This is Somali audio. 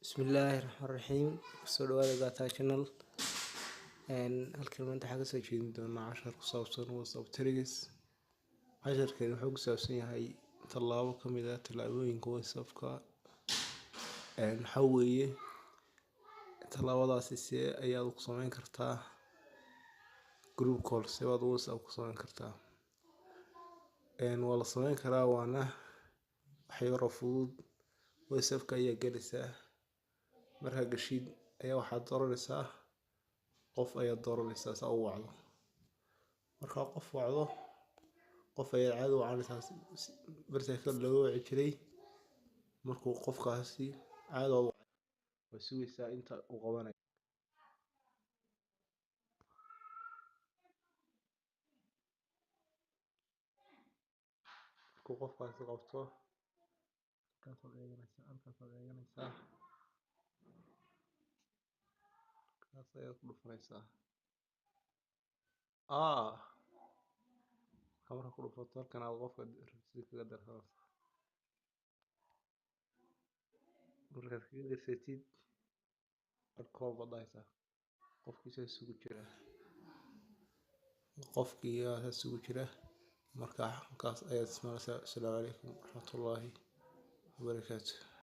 Bismillahirrahmanirrahim. Soo dhawaada Gata Channel. Halkan maanta waxaa kasoo jeedin doonaa cashar ku saabsan WhatsApp Telegs. Casharkan wuxuu ku saabsan yahay tallaabo ka mid ah tallaabooyinka WhatsApp-ka. Waxaa weeye tallaabadaasi si ayaad ku samayn kartaa group call si aad WhatsApp ku samayn kartaa. Waa la samayn karaa waana waxyaabo fudud. WhatsApp-ka ayaa galaysaa. Marka gashid ayaa waxaad dooranaysaa qof ayaad dooranaysaa si uu wacdo. Marka qof wacdo qof ayaa caadi u caanaysaa barta lagu wici jiray. Markuu qofkaasi caadi u waco way sugaysaa inta uu qabanayo. Markuu qofkaasi qabto halkaas eeganaysaa kaas ayaad ku dhufanaysaa. Marka ku dhufato halkan aad qofka rabtid kaga darsanaysaa. Markaad kaga darsatid call baad dhahaysaa. Qofkii sugu jira marka halkaas ayaad isticmaalaysaa. Assalaamu calaykum warahmatullaahi wabarakaatuh.